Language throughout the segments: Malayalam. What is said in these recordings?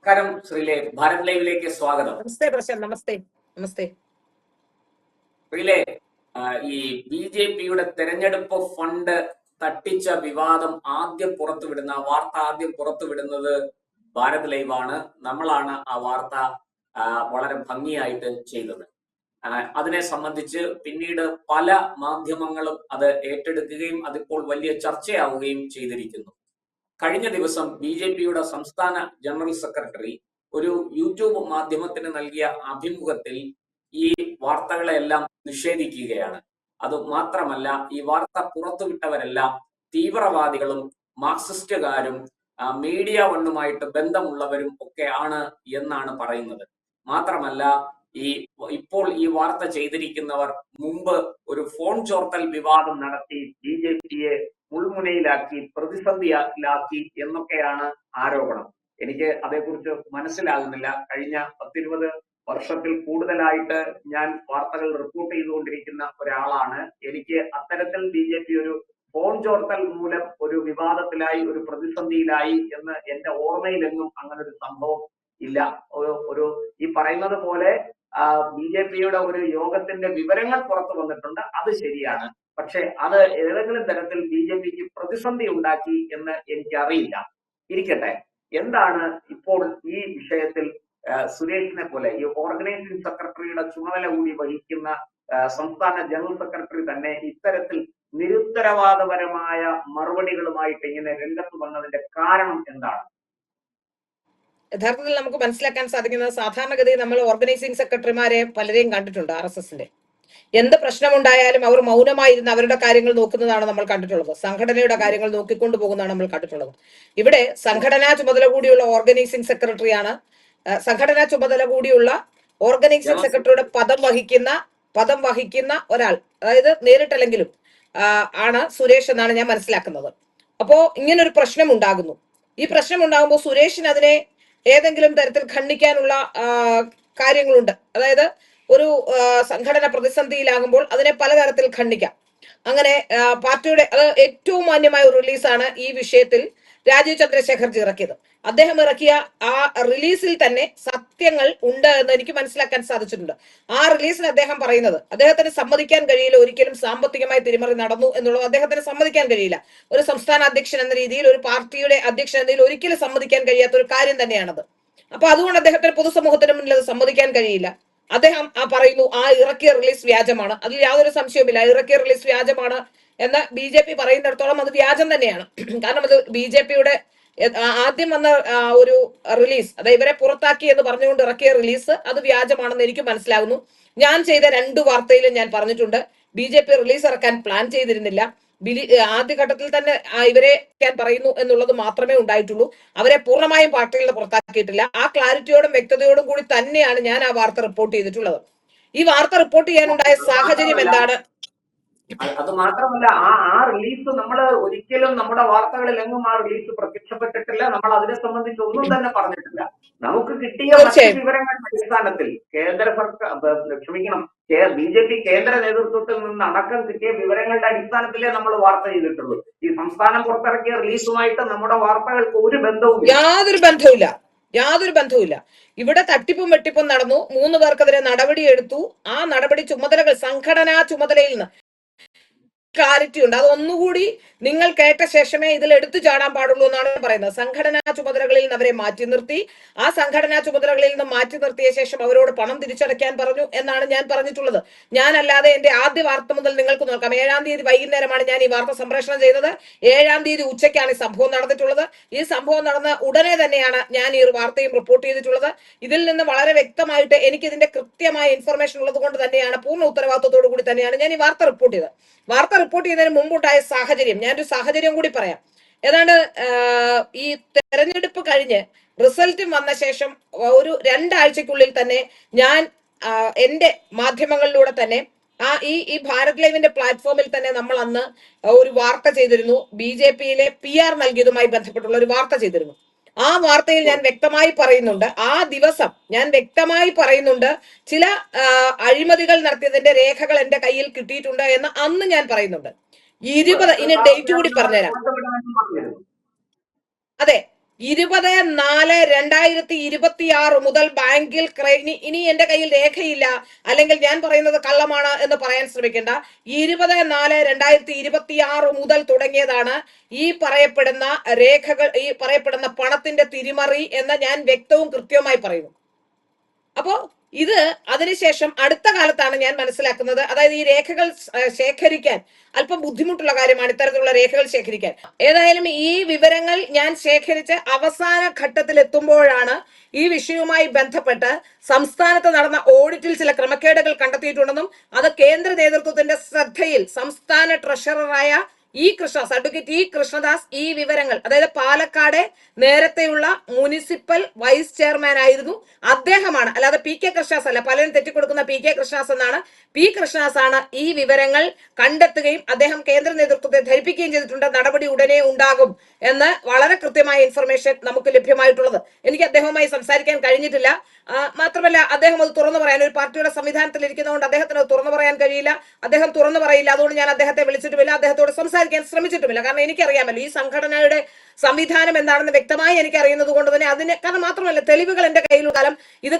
നമസ്കാരം ശ്രീലേ, ഭാരത് ലൈവിലേക്ക് സ്വാഗതം. നമസ്തേ പ്രശാന്ത്. നമസ്തേ നമസ്തേ. ശ്രീലേ, ഈ BJP-യുടെ തെരഞ്ഞെടുപ്പ് ഫണ്ട് തട്ടിച്ച വിവാദം വാർത്ത ആദ്യം പുറത്തുവിടുന്നത് ഭാരത് ലൈവാണ്. നമ്മളാണ് ആ വാർത്ത വളരെ ഭംഗിയായിട്ട് ചെയ്തത്. അതിനെ സംബന്ധിച്ച് പിന്നീട് പല മാധ്യമങ്ങളും അത് ഏറ്റെടുക്കുകയും അതിപ്പോൾ വലിയ ചർച്ചയാവുകയും ചെയ്തിരിക്കുന്നു. കഴിഞ്ഞ ദിവസം BJP-യുടെ സംസ്ഥാന ജനറൽ സെക്രട്ടറി ഒരു യൂട്യൂബ് മാധ്യമത്തിന് നൽകിയ അഭിമുഖത്തിൽ ഈ വാർത്തകളെല്ലാം നിഷേധിക്കുകയാണ്. അത് മാത്രമല്ല, ഈ വാർത്ത പുറത്തുവിട്ടവരെല്ലാം തീവ്രവാദികളും മാർക്സിസ്റ്റുകാരും മീഡിയ വണ്ണുമായിട്ട് ബന്ധമുള്ളവരും ഒക്കെ ആണ് എന്നാണ് പറയുന്നത്. മാത്രമല്ല, ഇപ്പോൾ ഈ വാർത്ത ചെയ്തിരിക്കുന്നവർ മുമ്പ് ഒരു ഫോൺ ചോർത്തൽ വിവാദം നടത്തി BJP-യെ മുൾമുനയിലാക്കി, പ്രതിസന്ധിയിലാക്കി എന്നൊക്കെയാണ് ആരോപണം. എനിക്ക് അതേക്കുറിച്ച് മനസ്സിലാകുന്നില്ല. കഴിഞ്ഞ 10-20 വർഷത്തിൽ കൂടുതലായിട്ട് ഞാൻ വാർത്തകൾ റിപ്പോർട്ട് ചെയ്തുകൊണ്ടിരിക്കുന്ന ഒരാളാണ്. എനിക്ക് അത്തരത്തിൽ BJP ഒരു ഫോൺ ചോർത്തൽ മൂലം ഒരു വിവാദത്തിലായി, ഒരു പ്രതിസന്ധിയിലായി എന്ന് എന്റെ ഓർമ്മയിലെങ്ങും അങ്ങനെ ഒരു സംഭവം ഇല്ല. ഒരു ഈ പറയുന്നത് പോലെ BJP-യുടെ ഒരു യോഗത്തിന്റെ വിവരങ്ങൾ പുറത്തു വന്നിട്ടുണ്ട്, അത് ശരിയാണ്. പക്ഷെ അത് ഏതെങ്കിലും തരത്തിൽ BJP-ക്ക് പ്രതിസന്ധി ഉണ്ടാക്കി എന്ന് എനിക്കറിയില്ല. ഇരിക്കട്ടെ, എന്താണ് ഇപ്പോൾ ഈ വിഷയത്തിൽ സുരേഷിനെ പോലെ ഈ ഓർഗനൈസിംഗ് സെക്രട്ടറിയുടെ ചുമതല കൂടി വഹിക്കുന്ന സംസ്ഥാന ജനറൽ സെക്രട്ടറി തന്നെ ഇത്തരത്തിൽ നിരുത്തരവാദപരമായ മറുപടികളുമായിട്ട് ഇങ്ങനെ രംഗത്ത് വന്നതിന്റെ കാരണം എന്താണ്? യഥാർത്ഥത്തിൽ നമുക്ക് മനസ്സിലാക്കാൻ സാധിക്കുന്നത്, സാധാരണഗതിയിൽ നമ്മൾ ഓർഗനൈസിംഗ് സെക്രട്ടറിമാരെ പലരെയും കണ്ടിട്ടുണ്ട്. RSSന്റെ എന്ത് പ്രശ്നമുണ്ടായാലും അവർ മൗനമായിരുന്ന് അവരുടെ കാര്യങ്ങൾ നോക്കുന്നതാണ് നമ്മൾ കണ്ടിട്ടുള്ളത്. സംഘടനയുടെ കാര്യങ്ങൾ നോക്കിക്കൊണ്ടു പോകുന്നതാണ് നമ്മൾ കണ്ടിട്ടുള്ളത്. ഇവിടെ സംഘടനാ ചുമതല കൂടിയുള്ള ഓർഗനൈസിംഗ് സെക്രട്ടറിയാണ്. സംഘടനാ ചുമതല കൂടിയുള്ള ഓർഗനൈസിംഗ് സെക്രട്ടറിയുടെ പദം വഹിക്കുന്ന ഒരാൾ, അതായത് നേരിട്ടല്ലെങ്കിലും ആണ് സുരേഷ് എന്നാണ് ഞാൻ മനസ്സിലാക്കുന്നത്. അപ്പോ ഇങ്ങനൊരു പ്രശ്നം ഉണ്ടാകുന്നു. ഈ പ്രശ്നം ഉണ്ടാകുമ്പോൾ സുരേഷിന് അതിനെ ഏതെങ്കിലും തരത്തിൽ ഖണ്ഡിക്കാനുള്ള കാര്യങ്ങളുണ്ട്. അതായത് ഒരു സംഘടന പ്രതിസന്ധിയിലാകുമ്പോൾ അതിനെ പലതരത്തിൽ ഖണ്ഡിക്കാം. അങ്ങനെ പാർട്ടിയുടെ അത് ഏറ്റവും മാന്യമായ ഒരു റിലീസാണ് ഈ വിഷയത്തിൽ രാജീവ് ചന്ദ്രശേഖർജി ഇറക്കിയത്. അദ്ദേഹം ഇറക്കിയ ആ റിലീസിൽ തന്നെ സത്യങ്ങൾ ഉണ്ട് എന്ന് എനിക്ക് മനസ്സിലാക്കാൻ സാധിച്ചിട്ടുണ്ട്. ആ റിലീസിൽ അദ്ദേഹം പറയുന്നത്, അദ്ദേഹത്തിന് സമ്മതിക്കാൻ കഴിയില്ല ഒരിക്കലും സാമ്പത്തികമായി തിരിമറി നടന്നു എന്നുള്ളത് അദ്ദേഹത്തിന് സമ്മതിക്കാൻ കഴിയില്ല. ഒരു സംസ്ഥാന അധ്യക്ഷൻ എന്ന രീതിയിൽ, ഒരു പാർട്ടിയുടെ അധ്യക്ഷൻ എന്ന രീതിയിൽ ഒരിക്കലും സമ്മതിക്കാൻ കഴിയാത്ത ഒരു കാര്യം തന്നെയാണത്. അപ്പൊ അതുകൊണ്ട് അദ്ദേഹത്തിന് പൊതുസമൂഹത്തിന് മുന്നിൽ അത് സമ്മതിക്കാൻ കഴിയില്ല. അദ്ദേഹം പറയുന്നു ആ ഇറക്കിയ റിലീസ് വ്യാജമാണ്. അതിൽ യാതൊരു സംശയവുമില്ല. ഇറക്കിയ റിലീസ് വ്യാജമാണ് എന്ന് BJP പറയുന്നിടത്തോളം അത് വ്യാജം തന്നെയാണ്. കാരണം അത് BJP-യുടെ ആദ്യം വന്ന ഒരു റിലീസ്, അതായത് ഇവരെ പുറത്താക്കി എന്ന് പറഞ്ഞുകൊണ്ട് ഇറക്കിയ റിലീസ്, അത് വ്യാജമാണെന്ന് എനിക്ക് മനസ്സിലാകുന്നു. ഞാൻ ചെയ്ത 2 വാർത്തയിലും ഞാൻ പറഞ്ഞിട്ടുണ്ട്, BJP റിലീസ് ഇറക്കാൻ പ്ലാൻ ചെയ്തിരുന്നില്ല. ആദ്യഘട്ടത്തിൽ തന്നെ ഇവരെ പറയുന്നു എന്നുള്ളത് മാത്രമേ ഉണ്ടായിട്ടുള്ളൂ. അവരെ പൂർണ്ണമായും പാർട്ടിയിൽ നിന്ന് പുറത്താക്കിയിട്ടില്ല. ആ ക്ലാരിറ്റിയോടും വ്യക്തതയോടും കൂടി തന്നെയാണ് ഞാൻ ആ വാർത്ത റിപ്പോർട്ട് ചെയ്തിട്ടുള്ളത്. ഈ വാർത്ത റിപ്പോർട്ട് ചെയ്യാനുണ്ടായ സാഹചര്യം എന്താണ്? അത് മാത്രമല്ല, ആ റിലീസ് നമ്മൾ ഒരിക്കലും നമ്മുടെ വാർത്തകളിൽ എങ്ങും ആ റിലീസ് പ്രത്യക്ഷപ്പെട്ടിട്ടില്ല. നമ്മൾ അതിനെ സംബന്ധിച്ച് ഒന്നും തന്നെ പറഞ്ഞിട്ടില്ല. നമുക്ക് കിട്ടിയ വിവരങ്ങളുടെ അടിസ്ഥാനത്തിൽ BJP കേന്ദ്ര നേതൃത്വത്തിൽ നിന്ന് അടക്കം കിട്ടിയ വിവരങ്ങളുടെ അടിസ്ഥാനത്തിലേ നമ്മൾ വാർത്ത ചെയ്തിട്ടുള്ളൂ. ഈ സംസ്ഥാനം പുറത്തിറക്കിയ റിലീസുമായിട്ട് നമ്മുടെ വാർത്തകൾക്ക് ഒരു ബന്ധവും യാതൊരു ബന്ധവുമില്ല. ഇവിടെ തട്ടിപ്പും വെട്ടിപ്പും നടന്നു. 3 പേർക്കെതിരെ നടപടി എടുത്തു. ആ നടപടി ചുമതലകൾ സംഘടനാ ചുമതലയിൽ നിന്ന് ക്ലാരിറ്റി ഉണ്ട്. അതൊന്നുകൂടി നിങ്ങൾ കേട്ട ശേഷമേ ഇതിൽ എടുത്തു ചാടാൻ പാടുള്ളൂ എന്നാണ് പറയുന്നത്. സംഘടനാ ചുമതലകളിൽ നിന്ന് അവരെ മാറ്റി നിർത്തി. ആ സംഘടനാ ചുമതലകളിൽ നിന്ന് മാറ്റി നിർത്തിയ ശേഷം അവരോട് പണം തിരിച്ചടയ്ക്കാൻ പറഞ്ഞു എന്നാണ് ഞാൻ പറഞ്ഞിട്ടുള്ളത്. ഞാനല്ലാതെ എന്റെ ആദ്യ വാർത്ത മുതൽ നിങ്ങൾക്ക് നോക്കാം. 7-ാം തീയതി വൈകുന്നേരമാണ് ഞാൻ ഈ വാർത്ത സംപ്രേഷണം ചെയ്തത്. 7-ാം തീയതി ഉച്ചയ്ക്കാണ് ഈ സംഭവം നടന്നിട്ടുള്ളത്. ഈ സംഭവം നടന്ന ഉടനെ തന്നെയാണ് ഞാൻ ഈ വാർത്തയും റിപ്പോർട്ട് ചെയ്തിട്ടുള്ളത്. ഇതിൽ നിന്ന് വളരെ വ്യക്തമായിട്ട് എനിക്ക് ഇതിന്റെ കൃത്യമായ ഇൻഫർമേഷൻ ഉള്ളത് കൊണ്ട് തന്നെയാണ്, പൂർണ്ണ ഉത്തരവാദിത്വത്തോടു കൂടി തന്നെയാണ് ഞാൻ ഈ വാർത്ത റിപ്പോർട്ട് ചെയ്തത്. വാർത്ത റിപ്പോർട്ട് ചെയ്യുന്നതിന് മുമ്പുണ്ടായ സാഹചര്യം ഞാനൊരു സാഹചര്യം കൂടി പറയാം. ഏതാണ്ട് ഈ തെരഞ്ഞെടുപ്പ് കഴിഞ്ഞ് റിസൾട്ട് വന്ന ശേഷം ഒരു 2 ആഴ്ചക്കുള്ളിൽ തന്നെ ഞാൻ എന്റെ മാധ്യമങ്ങളിലൂടെ തന്നെ ഈ ഭാരത് ലൈവിന്റെ പ്ലാറ്റ്ഫോമിൽ തന്നെ നമ്മൾ അന്ന് ഒരു വാർത്ത ചെയ്തിരുന്നു. BJP-യിലെ PR നൽകിയതുമായി ബന്ധപ്പെട്ടുള്ള ഒരു വാർത്ത ചെയ്തിരുന്നു. ആ വാർത്തയിൽ ഞാൻ വ്യക്തമായി പറയുന്നുണ്ട്, ആ ദിവസം ഞാൻ വ്യക്തമായി പറയുന്നുണ്ട്, ചില അഴിമതികൾ നടത്തിയതിന്റെ രേഖകൾ എന്റെ കയ്യിൽ കിട്ടിയിട്ടുണ്ട് എന്ന് അന്ന് ഞാൻ പറയുന്നുണ്ട്. 20 ഇനി ഡേറ്റ് കൂടി പറഞ്ഞുതരാം. അതെ, 20/4/2026 മുതൽ ബാങ്കിൽ ഇനി എന്റെ കയ്യിൽ രേഖയില്ല, അല്ലെങ്കിൽ ഞാൻ പറയുന്നത് കള്ളമാണ് എന്ന് പറയാൻ ശ്രമിക്കേണ്ട. 20/4/2026 മുതൽ തുടങ്ങിയതാണ് ഈ പറയപ്പെടുന്ന രേഖകൾ, ഈ പറയപ്പെടുന്ന പണത്തിന്റെ തിരിമറി എന്ന് ഞാൻ വ്യക്തവും കൃത്യവുമായി പറയുന്നു. അപ്പോ ഇത് അതിനുശേഷം അടുത്ത കാലത്താണ് ഞാൻ മനസ്സിലാക്കുന്നത്, അതായത് ഈ രേഖകൾ ശേഖരിക്കാൻ അല്പം ബുദ്ധിമുട്ടുള്ള കാര്യമാണ്, ഇത്തരത്തിലുള്ള രേഖകൾ ശേഖരിക്കാൻ. ഏതായാലും ഈ വിവരങ്ങൾ ഞാൻ ശേഖരിച്ച് അവസാന ഘട്ടത്തിൽ എത്തുമ്പോഴാണ് ഈ വിഷയവുമായി ബന്ധപ്പെട്ട് സംസ്ഥാനത്ത് നടന്ന ഓഡിറ്റിൽ ചില ക്രമക്കേടുകൾ കണ്ടെത്തിയിട്ടുണ്ടെന്നും അത് കേന്ദ്ര നേതൃത്വത്തിന്റെ ശ്രദ്ധയിൽ സംസ്ഥാന ട്രഷററായ അഡ്വക്കേറ്റ് ഇ കൃഷ്ണദാസ് ഈ വിവരങ്ങൾ, അതായത് പാലക്കാട് നേരത്തെയുള്ള മുനിസിപ്പൽ വൈസ് ചെയർമാൻ ആയിരുന്നു അദ്ദേഹമാണ്, അല്ലാതെ പി കെ കൃഷ്ണദാസ് അല്ല. പലരും തെറ്റിക്കൊടുക്കുന്ന പി കെ കൃഷ്ണദാസ് എന്നാണ്. പി കൃഷ്ണദാസ് ആണ് ഈ വിവരങ്ങൾ കണ്ടെത്തുകയും അദ്ദേഹം കേന്ദ്ര നേതൃത്വത്തെ ധരിപ്പിക്കുകയും ചെയ്തിട്ടുണ്ട്. നടപടി ഉടനെ ഉണ്ടാകും എന്ന് വളരെ കൃത്യമായ ഇൻഫർമേഷൻ നമുക്ക് ലഭ്യമായിട്ടുള്ളത്. എനിക്ക് അദ്ദേഹവുമായി സംസാരിക്കാൻ കഴിഞ്ഞിട്ടില്ല. മാത്രമല്ല അദ്ദേഹം അത് തുറന്നു പറയാൻ, ഒരു പാർട്ടിയുടെ സംവിധാനത്തിൽ ഇരിക്കുന്നതുകൊണ്ട് അദ്ദേഹത്തിന് അത് തുറന്നു പറയാൻ കഴിയില്ല, അദ്ദേഹം തുറന്നു പറയില്ല. അതുകൊണ്ട് ഞാൻ അദ്ദേഹത്തെ വിളിച്ചിട്ടുമില്ല, അദ്ദേഹത്തോട് സംസാരിക്കാൻ ശ്രമിച്ചിട്ടുമില്ല. കാരണം എനിക്കറിയാമല്ലോ ഈ സംഘടനയുടെ സംവിധാനം എന്താണെന്ന് വ്യക്തമായി എനിക്കറിയുന്നത് കൊണ്ട് തന്നെ അതിന്, കാരണം മാത്രമല്ല തെളിവുകൾ എന്റെ കയ്യിലുള്ള കാലം ഇത്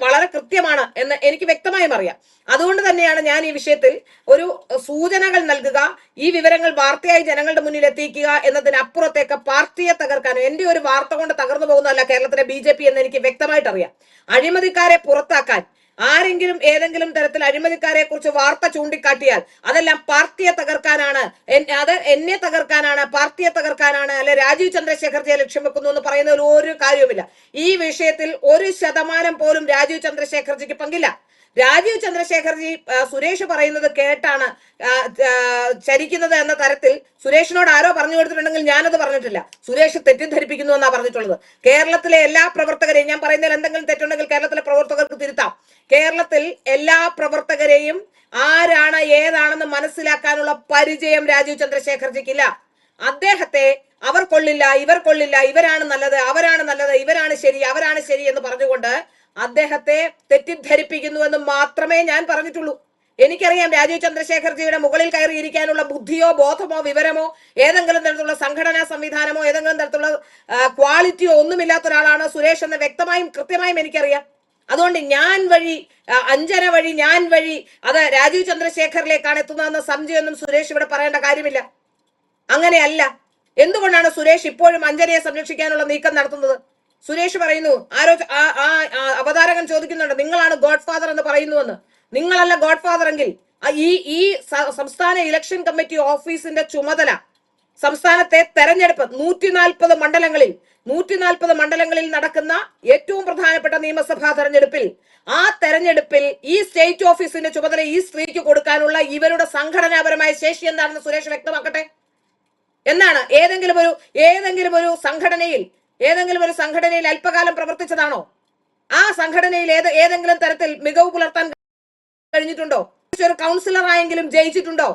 വളരെ കൃത്യമാണ് എന്ന് എനിക്ക് വ്യക്തമായും അറിയാം. അതുകൊണ്ട് തന്നെയാണ് ഞാൻ ഈ വിഷയത്തിൽ ഒരു സൂചനകൾ നൽകുക, ഈ വിവരങ്ങൾ വാർത്തയായി ജനങ്ങളുടെ മുന്നിൽ എത്തിക്കുക എന്നതിനപ്പുറത്തേക്ക് പാർട്ടിയെ തകർക്കാനും, എന്റെ ഒരു വാർത്ത കൊണ്ട് തകർന്നു പോകുന്നതല്ല കേരളത്തിലെ BJP എന്ന് എനിക്ക് വ്യക്തമായിട്ട് അറിയാം. അഴിമതിക്കാരെ പുറത്താക്കാൻ ആരെങ്കിലും ഏതെങ്കിലും തരത്തിൽ അഴിമതിക്കാരെ കുറിച്ച് വാർത്ത ചൂണ്ടിക്കാട്ടിയാൽ അതെല്ലാം പാർട്ടിയെ തകർക്കാനാണ്, അത് എന്നെ തകർക്കാനാണ്, പാർട്ടിയെ തകർക്കാനാണ്, അല്ലെ രാജീവ് ചന്ദ്രശേഖർജിയെ ലക്ഷ്യം വെക്കുന്നു എന്ന് പറയുന്നതിൽ ഒരു കാര്യവുമില്ല. ഈ വിഷയത്തിൽ 1% പോലും രാജീവ് ചന്ദ്രശേഖർജിക്ക് പങ്കില്ല. രാജീവ് ചന്ദ്രശേഖർജി സുരേഷ് പറയുന്നത് കേട്ടാണ് ചരിക്കുന്നത് എന്ന തരത്തിൽ സുരേഷിനോട് ആരോ പറഞ്ഞു കൊടുത്തിട്ടുണ്ടെങ്കിൽ ഞാനത് പറഞ്ഞിട്ടില്ല. സുരേഷ് തെറ്റിദ്ധരിപ്പിക്കുന്നു എന്നാ പറഞ്ഞിട്ടുള്ളത്. കേരളത്തിലെ എല്ലാ പ്രവർത്തകരെയും, ഞാൻ പറയുന്നതിൽ എന്തെങ്കിലും തെറ്റുണ്ടെങ്കിൽ കേരളത്തിലെ പ്രവർത്തകർക്ക് തിരുത്താം, കേരളത്തിൽ എല്ലാ പ്രവർത്തകരെയും ആരാണ് ഏതാണെന്ന് മനസ്സിലാക്കാനുള്ള പരിചയം രാജീവ് ചന്ദ്രശേഖർജിക്കില്ല. അദ്ദേഹത്തെ അവർ കൊള്ളില്ല, ഇവർ കൊള്ളില്ല, ഇവരാണ് നല്ലത്, അവരാണ് നല്ലത്, ഇവരാണ് ശരി, അവരാണ് ശരി എന്ന് പറഞ്ഞുകൊണ്ട് അദ്ദേഹത്തെ തെറ്റിദ്ധരിപ്പിക്കുന്നുവെന്ന് മാത്രമേ ഞാൻ പറഞ്ഞിട്ടുള്ളൂ. എനിക്കറിയാം രാജീവ് ചന്ദ്രശേഖർജിയുടെ മുകളിൽ കയറിയിരിക്കാനുള്ള ബുദ്ധിയോ ബോധമോ വിവരമോ ഏതെങ്കിലും തരത്തിലുള്ള സംഘടനാ സംവിധാനമോ ഏതെങ്കിലും തരത്തിലുള്ള ക്വാളിറ്റിയോ ഒന്നുമില്ലാത്ത ഒരാളാണ് സുരേഷ് എന്ന് വ്യക്തമായും കൃത്യമായും എനിക്കറിയാം. അതുകൊണ്ട് ഞാൻ വഴി, അഞ്ജന വഴി, ഞാൻ വഴി അത് രാജീവ് ചന്ദ്രശേഖറിലേക്കാണ് എത്തുന്നതെന്ന സംശയമൊന്നും സുരേഷ് ഇവിടെ പറയേണ്ട കാര്യമില്ല. അങ്ങനെയല്ല. എന്തുകൊണ്ടാണ് സുരേഷ് ഇപ്പോഴും അഞ്ജനയെ സംരക്ഷിക്കാനുള്ള നീക്കം നടത്തുന്നത്? സുരേഷ് പറയുന്നു, അവതാരകൻ ചോദിക്കുന്നുണ്ട്, നിങ്ങളാണ് ഗോഡ് ഫാദർ എന്ന് പറയുന്നുവെന്ന്. നിങ്ങളല്ല ഗോഡ് ഫാദർ എങ്കിൽ ഈ സംസ്ഥാന ഇലക്ഷൻ കമ്മിറ്റി ഓഫീസിന്റെ ചുമതല, സംസ്ഥാനത്തെ തെരഞ്ഞെടുപ്പ് 140 മണ്ഡലങ്ങളിൽ നടക്കുന്ന ഏറ്റവും പ്രധാനപ്പെട്ട നിയമസഭാ തെരഞ്ഞെടുപ്പിൽ, ആ തെരഞ്ഞെടുപ്പിൽ ഈ സ്റ്റേറ്റ് ഓഫീസിന്റെ ചുമതല ഈ സ്ത്രീക്ക് കൊടുക്കാനുള്ള ഇവരുടെ സംഘടനാപരമായ ശേഷി എന്താണെന്ന് സുരേഷ് വ്യക്തമാക്കട്ടെ. എന്നാണ് ഏതെങ്കിലും ഒരു സംഘടനയിൽ അല്പകാലം പ്രവർത്തിച്ചതാണോ? ആ സംഘടനയിൽ ഏതെങ്കിലും തരത്തിൽ മികവ് പുലർത്താൻ കഴിഞ്ഞിട്ടുണ്ടോ? ഒരു കൗൺസിലർ ആയെങ്കിലും ജയിച്ചിട്ടുണ്ടോ?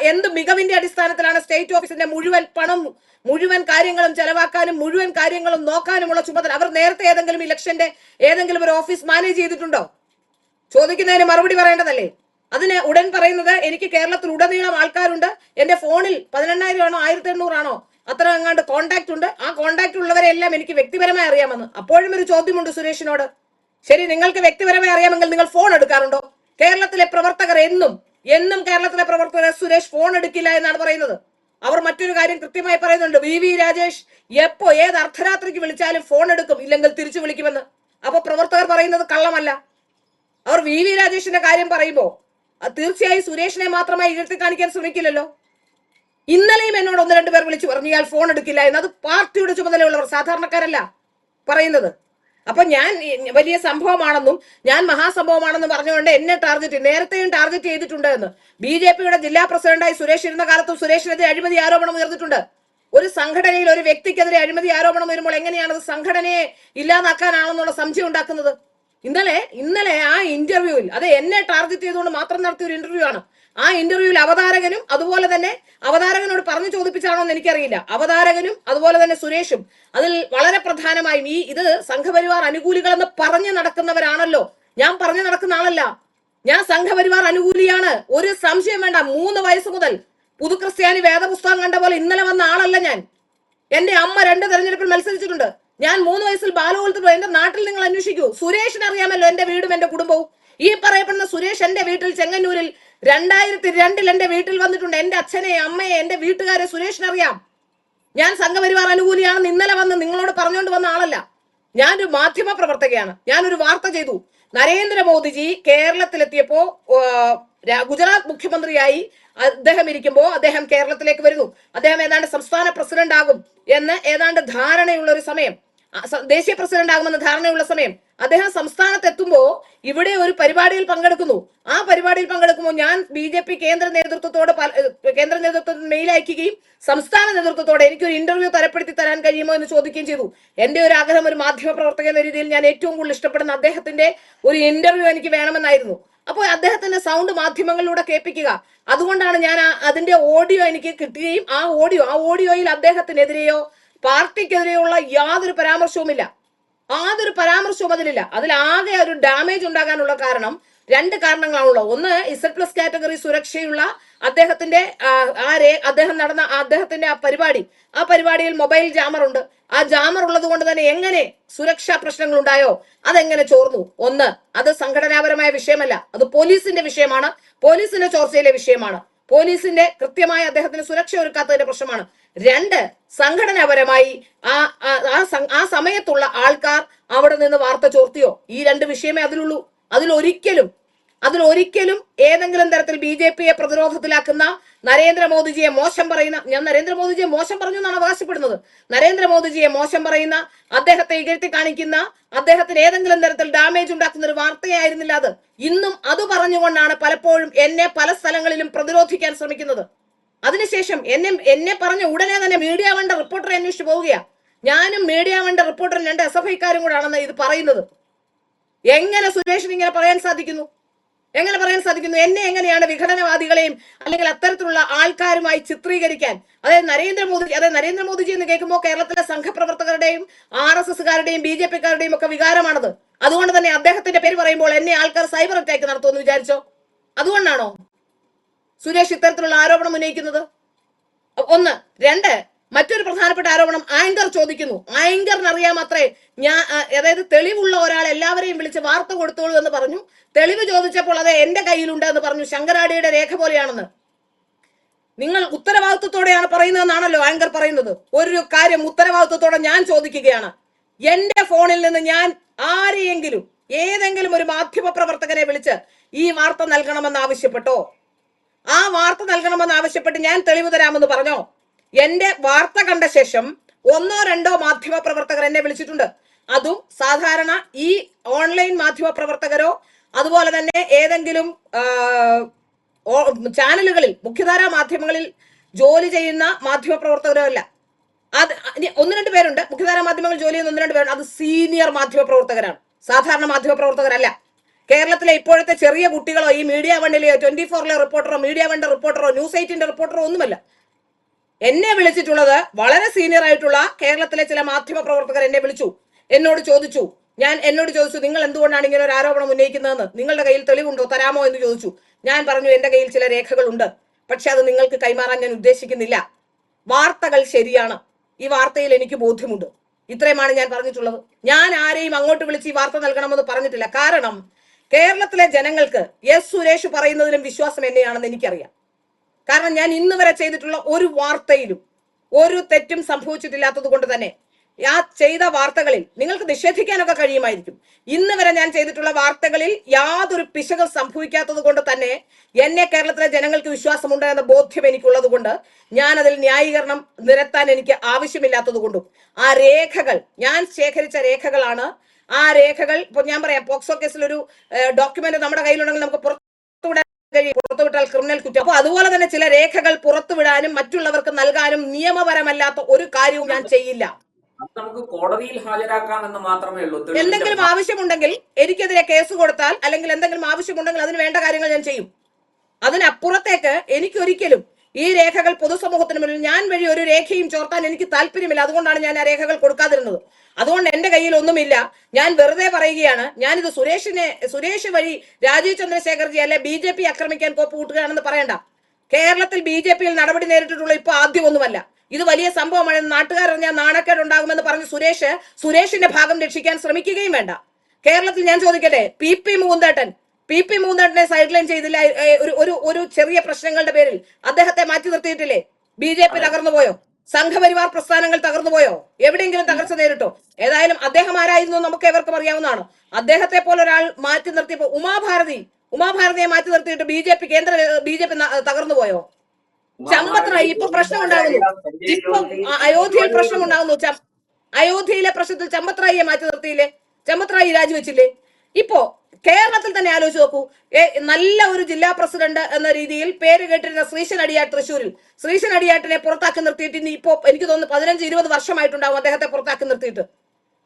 എന്ത് മികവിന്റെ അടിസ്ഥാനത്തിലാണ് സ്റ്റേറ്റ് ഓഫീസിന്റെ മുഴുവൻ പണം, മുഴുവൻ കാര്യങ്ങളും ചെലവാക്കാനും മുഴുവൻ കാര്യങ്ങളും നോക്കാനുമുള്ള ചുമതല അവർ നേരത്തെ ഏതെങ്കിലും ഇലക്ഷന്റെ ഏതെങ്കിലും ഒരു ഓഫീസ് മാനേജ് ചെയ്തിട്ടുണ്ടോ? ചോദിക്കുന്നതിന് മറുപടി പറയേണ്ടതല്ലേ? അതിന് ഉടൻ പറയുന്നത്, എനിക്ക് കേരളത്തിൽ ഉടനീളം ആൾക്കാരുണ്ട്, എന്റെ ഫോണിൽ 18,000 ആണോ 1,800 ആണോ അത്ര അങ്ങാണ്ട് കോണ്ടാക്ട് ഉണ്ട്, ആ കോണ്ടാക്ട് ഉള്ളവരെ എല്ലാം എനിക്ക് വ്യക്തിപരമായി അറിയാമെന്ന്. അപ്പോഴും ഒരു ചോദ്യമുണ്ട് സുരേഷിനോട്. ശരി, നിങ്ങൾക്ക് വ്യക്തിപരമായി അറിയാമെങ്കിൽ നിങ്ങൾ ഫോൺ എടുക്കാറുണ്ടോ? കേരളത്തിലെ പ്രവർത്തകർ എന്നും കേരളത്തിലെ പ്രവർത്തകർ സുരേഷ് ഫോൺ എടുക്കില്ല എന്നാണ് പറയുന്നത്. അവർ മറ്റൊരു കാര്യം കൃത്യമായി പറയുന്നുണ്ട്, VV രാജേഷ് എപ്പോ ഏത് അർദ്ധരാത്രിക്ക് വിളിച്ചാലും ഫോൺ എടുക്കും, ഇല്ലെങ്കിൽ തിരിച്ചു വിളിക്കുമെന്ന്. അപ്പൊ പ്രവർത്തകർ പറയുന്നത് കള്ളമല്ല. അവർ VV രാജേഷിന്റെ കാര്യം പറയുമ്പോ തീർച്ചയായും സുരേഷിനെ മാത്രമായി ഇഴത്തി കാണിക്കാൻ ശ്രമിക്കില്ലല്ലോ. ഇന്നലെയും എന്നോട് 1-2 പേർ വിളിച്ചു പറഞ്ഞു ഇയാൾ ഫോൺ എടുക്കില്ല എന്ന്. അത് പാർട്ടിയുടെ ചുമതലയുള്ളവർ, സാധാരണക്കാരല്ല പറയുന്നത്. അപ്പൊ ഞാൻ വലിയ സംഭവമാണെന്നും ഞാൻ മഹാസംഭവമാണെന്നും പറഞ്ഞുകൊണ്ട് എന്നെ നേരത്തെയും ടാർഗറ്റ് ചെയ്തിട്ടുണ്ട് എന്ന്. BJPയുടെ ജില്ലാ പ്രസിഡന്റായി സുരേഷ് ഇരുന്ന കാലത്തും സുരേഷിനെതിരെ അഴിമതി ആരോപണം ഉയർന്നിട്ടുണ്ട്. ഒരു സംഘടനയിൽ ഒരു വ്യക്തിക്കെതിരെ അഴിമതി ആരോപണം വരുമ്പോൾ എങ്ങനെയാണ് അത് സംഘടനയെ ഇല്ലാതാക്കാനാണെന്നുള്ള സംശയം ഉണ്ടാക്കുന്നത്? ഇന്നലെ ആ ഇന്റർവ്യൂവിൽ, അത് എന്നെ ടാർഗറ്റ് ചെയ്തുകൊണ്ട് മാത്രം നടത്തിയ ഒരു ഇന്റർവ്യൂ ആണ്. ആ ഇന്റർവ്യൂവിൽ അവതാരകനും അതുപോലെ തന്നെ അവതാരകനോട് പറഞ്ഞു ചോദിപ്പിച്ചാണോ എന്ന് എനിക്കറിയില്ല, അവതാരകനും അതുപോലെ തന്നെ സുരേഷും അതിൽ വളരെ പ്രധാനമായും ഇത് സംഘപരിവാർ അനുകൂലികളെന്ന് പറഞ്ഞു നടക്കുന്നവരാണല്ലോ. ഞാൻ പറഞ്ഞു നടക്കുന്ന ആളല്ല, ഞാൻ സംഘപരിവാർ അനുകൂലിയാണ്, ഒരു സംശയം വേണ്ട. 3 വയസ്സ് മുതൽ പുതുക്രിസ്ത്യാനി വേദപുസ്തകം കണ്ട പോലെ ഇന്നലെ വന്ന ആളല്ല ഞാൻ. എന്റെ അമ്മ 2 തെരഞ്ഞെടുപ്പിൽ മത്സരിച്ചിട്ടുണ്ട്. ഞാൻ 3 വയസ്സിൽ ബാലകോളത്തിൽ എന്റെ നാട്ടിൽ നിങ്ങൾ അന്വേഷിക്കൂ. സുരേഷിന് അറിയാമല്ലോ എന്റെ വീടും എന്റെ കുടുംബവും. ഈ പറയപ്പെടുന്ന സുരേഷ് എന്റെ വീട്ടിൽ ചെങ്ങന്നൂരിൽ 2002 എന്റെ വീട്ടിൽ വന്നിട്ടുണ്ട്. എന്റെ അച്ഛനെ, അമ്മയെ, എന്റെ വീട്ടുകാരെ സുരേഷിനറിയാം. ഞാൻ സംഘപരിവാർ അനുകൂലിയാണെന്ന് ഇന്നലെ വന്ന് നിങ്ങളോട് പറഞ്ഞുകൊണ്ട് വന്ന ആളല്ല. ഞാനൊരു മാധ്യമ പ്രവർത്തകയാണ്. ഞാനൊരു വാർത്ത ചെയ്തു. നരേന്ദ്രമോദിജി കേരളത്തിലെത്തിയപ്പോ ഗുജറാത്ത് മുഖ്യമന്ത്രിയായി അദ്ദേഹം ഇരിക്കുമ്പോ അദ്ദേഹം കേരളത്തിലേക്ക് വരുന്നു. അദ്ദേഹം ഏതാണ്ട് സംസ്ഥാന പ്രസിഡന്റ് ആകും എന്ന് ഏതാണ്ട് ധാരണയുള്ള ഒരു സമയം, ദേശീയ പ്രസിഡന്റ് ആകുമെന്ന് ധാരണയുള്ള സമയം, അദ്ദേഹം സംസ്ഥാനത്ത് എത്തുമ്പോ ഇവിടെ ഒരു പരിപാടിയിൽ പങ്കെടുക്കുന്നു. ആ പരിപാടിയിൽ പങ്കെടുക്കുമ്പോൾ ഞാൻ BJP കേന്ദ്ര നേതൃത്വം മെയിൽ അയക്കുകയും സംസ്ഥാന നേതൃത്വത്തോടെ എനിക്കൊരു ഇന്റർവ്യൂ തരപ്പെടുത്തി തരാൻ കഴിയുമോ എന്ന് ചോദിക്കുകയും ചെയ്തു. എന്റെ ഒരു ആഗ്രഹം, ഒരു മാധ്യമ പ്രവർത്തക എന്ന രീതിയിൽ ഞാൻ ഏറ്റവും കൂടുതൽ ഇഷ്ടപ്പെടുന്ന അദ്ദേഹത്തിന്റെ ഒരു ഇന്റർവ്യൂ എനിക്ക് വേണമെന്നായിരുന്നു. അപ്പോൾ അദ്ദേഹത്തിന്റെ സൗണ്ട് മാധ്യമങ്ങളിലൂടെ കേൾപ്പിക്കുക. അതുകൊണ്ടാണ് ഞാൻ അതിന്റെ ഓഡിയോ എനിക്ക് കിട്ടുകയും ആ ഓഡിയോയിൽ അദ്ദേഹത്തിനെതിരെയോ പാർട്ടിക്കെതിരെയുള്ള യാതൊരു പരാമർശവുമില്ല. യാതൊരു പരാമർശവും അതിലില്ല. അതിലാകെ ഒരു ഡാമേജ് ഉണ്ടാകാനുള്ള കാരണം 2 കാരണങ്ങളാണുള്ളത്. ഒന്ന്, Z+ കാറ്റഗറി സുരക്ഷയുള്ള അദ്ദേഹത്തിന്റെ അദ്ദേഹം നടന്ന അദ്ദേഹത്തിന്റെ ആ പരിപാടിയിൽ മൊബൈൽ ജാമർ ഉണ്ട്. ആ ജാമർ ഉള്ളത് കൊണ്ട് തന്നെ എങ്ങനെ സുരക്ഷാ പ്രശ്നങ്ങൾ ഉണ്ടായോ, അതെങ്ങനെ ചോർന്നു? ഒന്ന്, അത് സംഘടനാപരമായ വിഷയമല്ല, അത് പോലീസിന്റെ വിഷയമാണ്, പോലീസിന്റെ ചോർച്ചയിലെ വിഷയമാണ്, പോലീസിന്റെ കൃത്യമായി അദ്ദേഹത്തിന് സുരക്ഷ ഒരുക്കാത്തതിന്റെ പ്രശ്നമാണ്. 2, സംഘടനാപരമായി ആ സമയത്തുള്ള ആൾക്കാർ അവിടെ നിന്ന് വാർത്ത ചോർത്തിയോ? ഈ 2 വിഷയമേ അതിലുള്ളൂ. അതിലൊരിക്കലും ഏതെങ്കിലും തരത്തിൽ BJPയെ പ്രതിരോധത്തിലാക്കുന്ന, നരേന്ദ്രമോദിജിയെ മോശം പറയുന്ന, ഞാൻ നരേന്ദ്രമോദിജിയെ മോശം പറഞ്ഞു എന്നാണ് അവകാശപ്പെടുന്നത്, നരേന്ദ്രമോദിജിയെ മോശം പറയുന്ന, അദ്ദേഹത്തെ ഇകഴ്ത്തി കാണിക്കുന്ന, അദ്ദേഹത്തിന് ഏതെങ്കിലും തരത്തിൽ ഡാമേജ് ഉണ്ടാക്കുന്ന ഒരു വാർത്തയായിരുന്നില്ല അത്. ഇന്നും അത് പറഞ്ഞുകൊണ്ടാണ് പലപ്പോഴും എന്നെ പല സ്ഥലങ്ങളിലും പ്രതിരോധിക്കാൻ ശ്രമിക്കുന്നത്. അതിനുശേഷം എന്നെ പറഞ്ഞ ഉടനെ തന്നെ മീഡിയ വണ്ട റിപ്പോർട്ടറെ അന്വേഷിച്ച് പോവുകയാ. ഞാനും മീഡിയ വണ്ട റിപ്പോർട്ടറും 2 SFIക്കാരും കൂടാണെന്ന് ഇത് പറയുന്നത്. എങ്ങനെ സുരേഷിന് ഇങ്ങനെ പറയാൻ സാധിക്കുന്നു? എന്നെ എങ്ങനെയാണ് വിഘടനവാദികളെയും അല്ലെങ്കിൽ അത്തരത്തിലുള്ള ആൾക്കാരുമായി ചിത്രീകരിക്കാൻ? അതായത് നരേന്ദ്രമോദിജി എന്ന് കേൾക്കുമ്പോൾ കേരളത്തിലെ സംഘപ്രവർത്തകരുടെയും RSSകാരുടെയും BJPക്കാരുടെയും ഒക്കെ വികാരമാണത്. അതുകൊണ്ട് തന്നെ അദ്ദേഹത്തിന്റെ പേര് പറയുമ്പോൾ എന്നെ ആൾക്കാർ സൈബർ അറ്റാക്ക് നടത്തുമെന്ന് വിചാരിച്ചോ? അതുകൊണ്ടാണോ സുരേഷ് ഇത്തരത്തിലുള്ള ആരോപണം ഉന്നയിക്കുന്നത്? 1. 2, മറ്റൊരു പ്രധാനപ്പെട്ട ആരോപണം ആങ്കർ ചോദിക്കുന്നു. ആങ്കറിന് അറിയാമത്രേ അതായത് തെളിവുള്ള ഒരാൾ എല്ലാവരെയും വിളിച്ച് വാർത്ത കൊടുത്തോളൂ എന്ന് പറഞ്ഞു. തെളിവ് ചോദിച്ചപ്പോൾ അത് എന്റെ കയ്യിലുണ്ട് എന്ന് പറഞ്ഞു. ശങ്കരാടിയുടെ രേഖ പോലെയാണെന്ന്. നിങ്ങൾ ഉത്തരവാദിത്വത്തോടെയാണ് പറയുന്നതെന്നാണല്ലോ ആങ്കർ പറയുന്നത്. ഒരു കാര്യം ഉത്തരവാദിത്വത്തോടെ ഞാൻ ചോദിക്കുകയാണ്. എന്റെ ഫോണിൽ നിന്ന് ഞാൻ ആരെയെങ്കിലും ഏതെങ്കിലും ഒരു മാധ്യമ പ്രവർത്തകനെ വിളിച്ച് ഈ വാർത്ത നൽകണമെന്ന് ആവശ്യപ്പെട്ടോ? ആ വാർത്ത നൽകണമെന്ന് ആവശ്യപ്പെട്ട് ഞാൻ തെളിവ് തരാമെന്ന് പറഞ്ഞോ? എന്റെ വാർത്ത കണ്ട ശേഷം 1 or 2 മാധ്യമ പ്രവർത്തകർ എന്നെ വിളിച്ചിട്ടുണ്ട്. അതും സാധാരണ ഈ ഓൺലൈൻ മാധ്യമ പ്രവർത്തകരോ അതുപോലെ തന്നെ ഏതെങ്കിലും ചാനലുകളിൽ മുഖ്യധാരാ മാധ്യമങ്ങളിൽ ജോലി ചെയ്യുന്ന മാധ്യമ പ്രവർത്തകരോ അല്ല. അത് 1-2 പേരുണ്ട്. മുഖ്യധാരാ മാധ്യമങ്ങളിൽ ജോലി ചെയ്യുന്ന 1-2 പേരുണ്ട്. അത് സീനിയർ മാധ്യമ പ്രവർത്തകരാണ്, സാധാരണ മാധ്യമ പ്രവർത്തകരല്ല. കേരളത്തിലെ ഇപ്പോഴത്തെ ചെറിയ കുട്ടികളോ ഈ മീഡിയ വണ്ണിലെയോ 24-ലെ റിപ്പോർട്ടറോ മീഡിയ വണ്ണിന്റെ റിപ്പോർട്ടറോ News 8-ന്റെ റിപ്പോർട്ടറോ ഒന്നുമല്ല. എന്നെ വിളിച്ചിട്ടുള്ളത് വളരെ സീനിയർ ആയിട്ടുള്ള കേരളത്തിലെ ചില മാധ്യമ പ്രവർത്തകർ എന്നെ വിളിച്ചു. എന്നോട് ചോദിച്ചു നിങ്ങൾ എന്തുകൊണ്ടാണ് ഇങ്ങനെ ഒരു ആരോപണം ഉന്നയിക്കുന്നതെന്ന്, നിങ്ങളുടെ കയ്യിൽ തെളിവുണ്ടോ, തരാമോ എന്ന് ചോദിച്ചു. ഞാൻ പറഞ്ഞു എന്റെ കയ്യിൽ ചില രേഖകളുണ്ട്, പക്ഷെ അത് നിങ്ങൾക്ക് കൈമാറാൻ ഞാൻ ഉദ്ദേശിക്കുന്നില്ല. വാർത്തകൾ ശരിയാണ്, ഈ വാർത്തയിൽ എനിക്ക് ബോധ്യമുണ്ട്. ഇത്രയുമാണ് ഞാൻ പറഞ്ഞിട്ടുള്ളത്. ഞാൻ ആരെയും അങ്ങോട്ട് വിളിച്ച് ഈ വാർത്ത നൽകണമെന്ന് പറഞ്ഞിട്ടില്ല. കാരണം കേരളത്തിലെ ജനങ്ങൾക്ക് സുരേഷ് പറയുന്നതിലും വിശ്വാസം എന്നെയാണെന്ന് എനിക്കറിയാം. കാരണം ഞാൻ ഇന്ന് വരെ ചെയ്തിട്ടുള്ള ഒരു വാർത്തയിലും ഒരു തെറ്റും സംഭവിച്ചിട്ടില്ലാത്തത് കൊണ്ട് തന്നെ ആ ചെയ്ത വാർത്തകളിൽ നിങ്ങൾക്ക് നിഷേധിക്കാനൊക്കെ കഴിയുമായിരിക്കും. ഇന്ന് വരെ ഞാൻ ചെയ്തിട്ടുള്ള വാർത്തകളിൽ യാതൊരു പിശകും സംഭവിക്കാത്തത് കൊണ്ട് തന്നെ എന്നെ കേരളത്തിലെ ജനങ്ങൾക്ക് വിശ്വാസമുണ്ട് എന്ന ബോധ്യം എനിക്കുള്ളത് കൊണ്ട് ഞാൻ അതിൽ ന്യായീകരണം നിരത്താൻ എനിക്ക് ആവശ്യമില്ലാത്തത് കൊണ്ടും ആ രേഖകൾ ഞാൻ ശേഖരിച്ച രേഖകളാണ്. ആ രേഖകൾ ഇപ്പൊ ഞാൻ പറയാം, പോക്സോ കേസിൽ ഒരു ഡോക്യുമെന്റ് നമ്മുടെ കയ്യിലുണ്ടെങ്കിൽ നമുക്ക് പുറത്തുവിട്ടാൽ ക്രിമിനൽ കുറ്റം. അപ്പൊ അതുപോലെ തന്നെ ചില രേഖകൾ പുറത്തുവിടാനും മറ്റുള്ളവർക്ക് നൽകാനും നിയമപരമല്ലാത്ത ഒരു കാര്യവും ഞാൻ ചെയ്യില്ല. നമുക്ക് കോടതിയിൽ ഹാജരാക്കാമെന്ന് മാത്രമേ ഉള്ളൂ. എന്തെങ്കിലും ആവശ്യമുണ്ടെങ്കിൽ എനിക്കെതിരെ കേസ് കൊടുത്താൽ അല്ലെങ്കിൽ എന്തെങ്കിലും ആവശ്യമുണ്ടെങ്കിൽ അതിന് വേണ്ട കാര്യങ്ങൾ ഞാൻ ചെയ്യും. അതിനപ്പുറത്തേക്ക് എനിക്കൊരിക്കലും ഈ രേഖകൾ പൊതുസമൂഹത്തിന് മുന്നിൽ ഞാൻ വഴി ഒരു രേഖയും ചോർത്താൻ എനിക്ക് താല്പര്യമില്ല. അതുകൊണ്ടാണ് ഞാൻ ആ രേഖകൾ കൊടുക്കാതിരുന്നത്. അതുകൊണ്ട് എന്റെ കയ്യിൽ ഒന്നുമില്ല. ഞാൻ വെറുതെ പറയുകയാണ്. ഞാനിത് സുരേഷ് വഴി രാജീവ് ചന്ദ്രശേഖർജി അല്ലെ BJP ആക്രമിക്കാൻ കോപ്പ് കൂട്ടുകയാണെന്ന് പറയണ്ട. കേരളത്തിൽ BJPയിൽ നടപടി നേരിട്ടിട്ടുള്ള ഇപ്പൊ ആദ്യമൊന്നുമല്ല. ഇത് വലിയ സംഭവമാണ്, നാട്ടുകാരറിഞ്ഞാൽ നാണക്കേടുണ്ടാകുമെന്ന് പറഞ്ഞ് സുരേഷിന്റെ ഭാഗം രക്ഷിക്കാൻ ശ്രമിക്കുകയും വേണ്ട. കേരളത്തിൽ ഞാൻ ചോദിക്കട്ടെ, പി പി മൂന്നേട്ടനെ സൈഡ് ലൈൻ ചെയ്തില്ല? ഒരു ചെറിയ പ്രശ്നങ്ങളുടെ പേരിൽ അദ്ദേഹത്തെ മാറ്റി നിർത്തിയിട്ടില്ലേ? ബി ജെ പി തകർന്നു പോയോ? സംഘപരിവാർ പ്രസ്ഥാനങ്ങൾ തകർന്നു പോയോ? എവിടെയെങ്കിലും തകർച്ച നേരിട്ടോ? ഏതായാലും അദ്ദേഹം ആരായിരുന്നു നമുക്ക് എവർക്കും അറിയാവുന്നതാണ്. അദ്ദേഹത്തെ പോലെ ഒരാൾ മാറ്റി നിർത്തിയപ്പോ ഉമാഭാരതിയെ മാറ്റി നിർത്തിയിട്ട് ബി ജെ പി തകർന്നു പോയോ? ചമ്പത്രായി ഇപ്പൊ പ്രശ്നം ഉണ്ടാകുന്നു. ഇപ്പൊ അയോധ്യയിൽ പ്രശ്നം ഉണ്ടാകുന്നു. അയോധ്യയിലെ പ്രശ്നത്തിൽ ചമ്പത്രായിയെ മാറ്റി നിർത്തിയില്ലേ? ചമ്പത്രായി രാജിവെച്ചില്ലേ? ഇപ്പോ കേരളത്തിൽ തന്നെ ആലോചിച്ച് നോക്കൂ. നല്ല ഒരു ജില്ലാ പ്രസിഡന്റ് എന്ന രീതിയിൽ പേര് കേട്ടിരുന്ന ശ്രീശൻ അടിയാട്ട്, തൃശ്ശൂരിൽ ശ്രീശൻ അടിയാട്ടിനെ പുറത്താക്കി നിർത്തിയിട്ട് ഇപ്പോ എനിക്ക് തോന്നുന്നു 15-20 വർഷമായിട്ടുണ്ടാവും അദ്ദേഹത്തെ പുറത്താക്കി നിർത്തിയിട്ട്.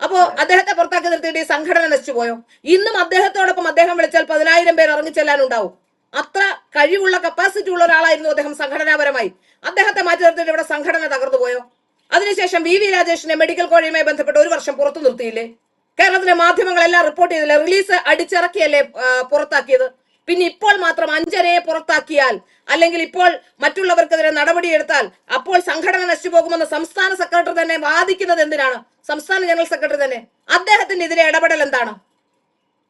അപ്പോ അദ്ദേഹത്തെ പുറത്താക്കി നിർത്തിയിട്ട് ഈ സംഘടന നശിച്ചു പോയോ? ഇന്നും അദ്ദേഹത്തോടൊപ്പം അദ്ദേഹം വിളിച്ചാൽ 10,000 പേർ ഇറങ്ങിച്ചെല്ലാനുണ്ടാവും. അത്ര കഴിവുള്ള കപ്പാസിറ്റി ഉള്ള ഒരാളായിരുന്നു അദ്ദേഹം സംഘടനാപരമായി. അദ്ദേഹത്തെ മാറ്റി നിർത്തിയിട്ട് ഇവിടെ സംഘടന തകർന്നു പോയോ? അതിനുശേഷം വി രാജേഷിനെ മെഡിക്കൽ കോഴയുമായി ബന്ധപ്പെട്ട് 1 വർഷം പുറത്തു നിർത്തിയില്ലേ? കേരളത്തിലെ മാധ്യമങ്ങളെല്ലാം റിപ്പോർട്ട് ചെയ്തില്ലേ? റിലീസ് അടിച്ചിറക്കിയല്ലേ പുറത്താക്കിയത്? പിന്നെ ഇപ്പോൾ മാത്രം 5 പുറത്താക്കിയാൽ, അല്ലെങ്കിൽ ഇപ്പോൾ മറ്റുള്ളവർക്കെതിരെ നടപടിയെടുത്താൽ അപ്പോൾ സംഘടന നശിച്ചു പോകുമെന്ന് സംസ്ഥാന സെക്രട്ടറി തന്നെ വാദിക്കുന്നത് എന്തിനാണ്? സംസ്ഥാന ജനറൽ സെക്രട്ടറി തന്നെ. അദ്ദേഹത്തിന്റെ ഇതിലെ ഇടപെടൽ എന്താണ്?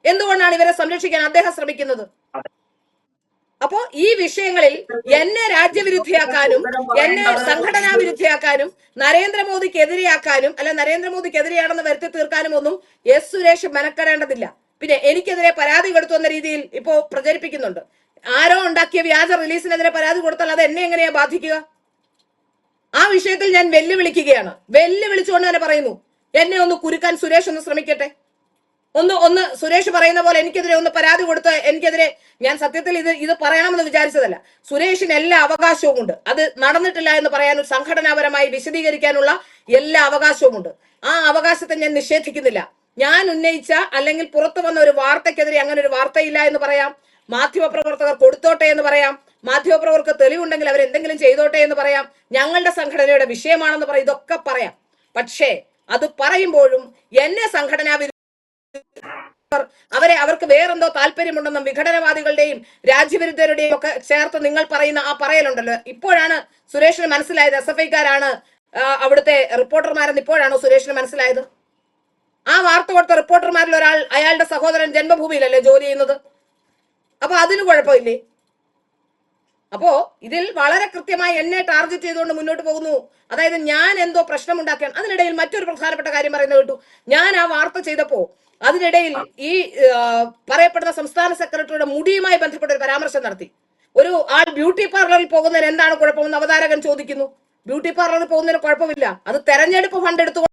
എന്തുകൊണ്ടാണ് ഇവരെ സംരക്ഷിക്കാൻ അദ്ദേഹം ശ്രമിക്കുന്നത്? അപ്പോ ഈ വിഷയങ്ങളിൽ എന്നെ രാജ്യവിരുദ്ധയാക്കാനും എന്നെ സംഘടനാ വിരുദ്ധയാക്കാനും നരേന്ദ്രമോദിക്കെതിരെയാക്കാനും അല്ല നരേന്ദ്രമോദിക്കെതിരെയാണെന്ന് വരുത്തി തീർക്കാനും ഒന്നും എസ് സുരേഷ് മെനക്കെടേണ്ടതില്ല. പിന്നെ എനിക്കെതിരെ പരാതി കൊടുത്തു എന്ന രീതിയിൽ ഇപ്പോ പ്രചരിപ്പിക്കുന്നുണ്ട്. ആരോ ഉണ്ടാക്കിയ വ്യാജ റിലീസിനെതിരെ പരാതി കൊടുത്താൽ അത് എന്നെ എങ്ങനെയാ ബാധിക്കുക? ആ വിഷയത്തിൽ ഞാൻ വെല്ലുവിളിച്ചുകൊണ്ട് തന്നെ പറയുന്നു, എന്നെ ഒന്ന് കുരുക്കാൻ സുരേഷ് ഒന്ന് ശ്രമിക്കട്ടെ. ഒന്ന് സുരേഷ് പറയുന്ന പോലെ എനിക്കെതിരെ ഒന്ന് പരാതി കൊടുത്ത് എനിക്കെതിരെ, ഞാൻ സത്യത്തിൽ ഇത് പറയണമെന്ന് വിചാരിച്ചതല്ല. സുരേഷിന് എല്ലാ അവകാശവും ഉണ്ട്. അത് നടന്നിട്ടില്ല എന്ന് പറയാൻ സംഘടനാപരമായി വിശദീകരിക്കാനുള്ള എല്ലാ അവകാശവും ഉണ്ട്. ആ അവകാശത്തെ ഞാൻ നിഷേധിക്കുന്നില്ല. ഞാൻ ഉന്നയിച്ച അല്ലെങ്കിൽ പുറത്തു വന്ന ഒരു വാർത്തക്കെതിരെ അങ്ങനെ ഒരു വാർത്തയില്ല എന്ന് പറയാം. മാധ്യമപ്രവർത്തകർ കൊടുത്തോട്ടെ എന്ന് പറയാം. മാധ്യമപ്രവർത്തകർ തെളിവുണ്ടെങ്കിൽ അവരെന്തെങ്കിലും ചെയ്തോട്ടെ എന്ന് പറയാം. ഞങ്ങളുടെ സംഘടനയുടെ വിഷയമാണെന്ന് പറയാം. ഇതൊക്കെ പറയാം. പക്ഷേ അത് പറയുമ്പോഴും എന്നെ സംഘടനാ അവർക്ക് വേറെന്തോ താല്പര്യമുണ്ടെന്നും വിഘടനവാദികളുടെയും രാജ്യവിരുദ്ധരുടെയും ഒക്കെ ചേർത്ത് നിങ്ങൾ പറയുന്ന ആ പറയലുണ്ടല്ലോ. ഇപ്പോഴാണ് സുരേഷിന് മനസ്സിലായത് SFIക്കാരാണ് അവിടുത്തെ റിപ്പോർട്ടർമാരെന്ന് ഇപ്പോഴാണോ സുരേഷിന് മനസ്സിലായത്? ആ വാർത്ത കൊടുത്ത റിപ്പോർട്ടർമാരിൽ ഒരാൾ അയാളുടെ സഹോദരൻ ജന്മഭൂമിയിലല്ലേ ജോലി ചെയ്യുന്നത്. അപ്പൊ അതിന് കുഴപ്പമില്ലേ? അപ്പോ ഇതിൽ വളരെ കൃത്യമായി എന്നെ ടാർഗറ്റ് ചെയ്തുകൊണ്ട് മുന്നോട്ട് പോകുന്നു. അതായത് ഞാൻ എന്തോ പ്രശ്നമുണ്ടാക്കാൻ. അതിനിടയിൽ മറ്റൊരു പ്രധാനപ്പെട്ട കാര്യം പറയുന്നത് കേട്ടു. ഞാൻ ആ വാർത്ത ചെയ്തപ്പോ അതിനിടയിൽ ഈ പറയപ്പെടുന്ന സംസ്ഥാന സെക്രട്ടറിയുടെ മുടിയുമായി ബന്ധപ്പെട്ട ഒരു പരാമർശം നടത്തി. ഒരു ആൾ ബ്യൂട്ടി പാർലറിൽ പോകുന്നതിന് എന്താണ് കുഴപ്പമെന്ന് അവതാരകൻ ചോദിക്കുന്നു. ബ്യൂട്ടി പാർലറിൽ പോകുന്നതിന് കുഴപ്പമില്ല. അത് തെരഞ്ഞെടുപ്പ് ഫണ്ട് എടുത്തു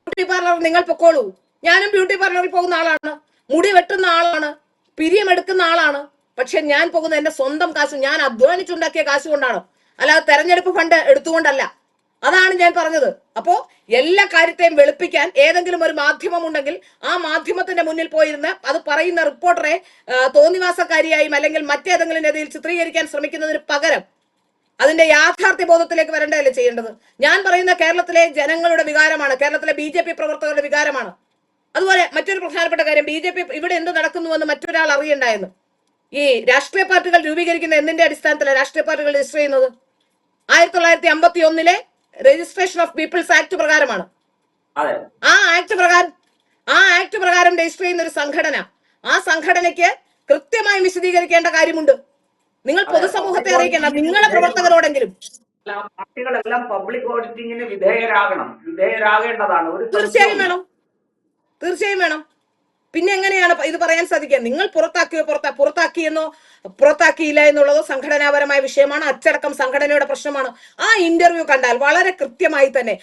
ബ്യൂട്ടി പാർലർ നിങ്ങൾ പൊക്കോളൂ. ഞാനും ബ്യൂട്ടി പാർലറിൽ പോകുന്ന ആളാണ്, മുടി വെട്ടുന്ന ആളാണ്, പിരിയം എടുക്കുന്ന ആളാണ്. പക്ഷെ ഞാൻ പോകുന്നത് എന്റെ സ്വന്തം കാശ്, ഞാൻ അധ്വാനിച്ചുണ്ടാക്കിയ കാശ് കൊണ്ടാണ്, അല്ലാതെ തെരഞ്ഞെടുപ്പ് ഫണ്ട് എടുത്തുകൊണ്ടല്ല. അതാണ് ഞാൻ പറഞ്ഞത്. അപ്പോ എല്ലാ കാര്യത്തെയും വെളുപ്പിക്കാൻ ഏതെങ്കിലും ഒരു മാധ്യമം ഉണ്ടെങ്കിൽ ആ മാധ്യമത്തിന്റെ മുന്നിൽ പോയിരുന്ന് അത് പറയുന്ന റിപ്പോർട്ടറെ തോന്നിവാസക്കാരിയായും അല്ലെങ്കിൽ മറ്റേതെങ്കിലും രീതിയിൽ ചിത്രീകരിക്കാൻ ശ്രമിക്കുന്നതിന് പകരം അതിന്റെ യാഥാർത്ഥ്യ ബോധത്തിലേക്ക് വരേണ്ടതല്ലേ ചെയ്യേണ്ടത്? ഞാൻ പറയുന്ന കേരളത്തിലെ ജനങ്ങളുടെ വികാരമാണ്, കേരളത്തിലെ BJP പ്രവർത്തകരുടെ വികാരമാണ്. അതുപോലെ മറ്റൊരു പ്രധാനപ്പെട്ട കാര്യം, BJP ഇവിടെ എന്ത് നടക്കുന്നുവെന്ന് മറ്റൊരാൾ അറിയണ്ടായെന്ന്. ഈ രാഷ്ട്രീയ പാർട്ടികൾ രൂപീകരിക്കുന്ന എന്തിന്റെ അടിസ്ഥാനത്തിലാണ് രാഷ്ട്രീയ പാർട്ടികൾ രജിസ്റ്റർ ചെയ്യുന്നത്? 1951 രജിസ്ട്രേഷൻ ഓഫ് പീപ്പിൾസ് ആക്ട് പ്രകാരമാണ്. ആ ആക്ട് പ്രകാരം രജിസ്റ്റർ ചെയ്യുന്ന ഒരു സംഘടന, ആ സംഘടനയ്ക്ക് കൃത്യമായി വിശദീകരിക്കേണ്ട കാര്യമുണ്ട്. നിങ്ങൾ പൊതുസമൂഹത്തെ അറിയിക്കേണ്ട, നിങ്ങളെ പ്രവർത്തകരോടെങ്കിലും. പാർട്ടികളെല്ലാം പബ്ലിക് ഓഡിറ്റിംഗിന് വിധേയരാകേണ്ടതാണ്. തീർച്ചയായും വേണം. പിന്നെ എങ്ങനെയാണ് ഇത് പറയാൻ സാധിക്കുക? നിങ്ങൾ പുറത്താക്കിയെന്നോ പുറത്താക്കിയില്ല എന്നുള്ളതോ സംഘടനാപരമായ വിഷയമാണ്. അച്ചടക്കം സംഘടനയുടെ പ്രശ്നമാണ്. ആ ഇന്റർവ്യൂ കണ്ടാൽ വളരെ കൃത്യമായി തന്നെ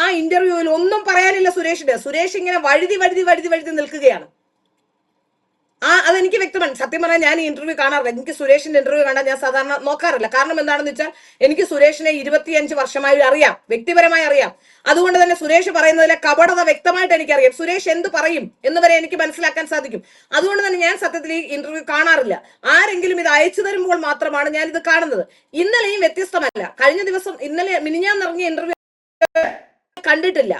ആ ഇന്റർവ്യൂവിൽ ഒന്നും പറയാനില്ല സുരേഷിന്റെ. സുരേഷ് ഇങ്ങനെ വഴുതി നിൽക്കുകയാണ്. അതെനിക്ക് വ്യക്തമാണ്. സത്യം പറഞ്ഞാൽ ഞാൻ ഈ ഇന്റർവ്യൂ കാണാറില്ല. എനിക്ക് സുരേഷിന്റെ ഇന്റർവ്യൂ കാണാൻ ഞാൻ സാധാരണ നോക്കാറില്ല. കാരണം എന്താണെന്ന് വെച്ചാൽ എനിക്ക് സുരേഷിനെ 25 വർഷമായി അറിയാം, വ്യക്തിപരമായി അറിയാം. അതുകൊണ്ട് തന്നെ സുരേഷ് പറയുന്നതിലെ കപടത വ്യക്തമായിട്ട് എനിക്കറിയാം. സുരേഷ് എന്ത് പറയും എന്ന് വരെ എനിക്ക് മനസ്സിലാക്കാൻ സാധിക്കും. അതുകൊണ്ട് തന്നെ ഞാൻ സത്യത്തിൽ ഈ ഇന്റർവ്യൂ കാണാറില്ല. ആരെങ്കിലും ഇത് അയച്ചു തരുമ്പോൾ മാത്രമാണ് ഞാൻ ഇത് കാണുന്നത്. ഇന്നലെയും വ്യത്യസ്തമല്ല. കഴിഞ്ഞ ദിവസം മിനിഞ്ഞാന്നിറങ്ങിയ ഇന്റർവ്യൂ കണ്ടിട്ടില്ല.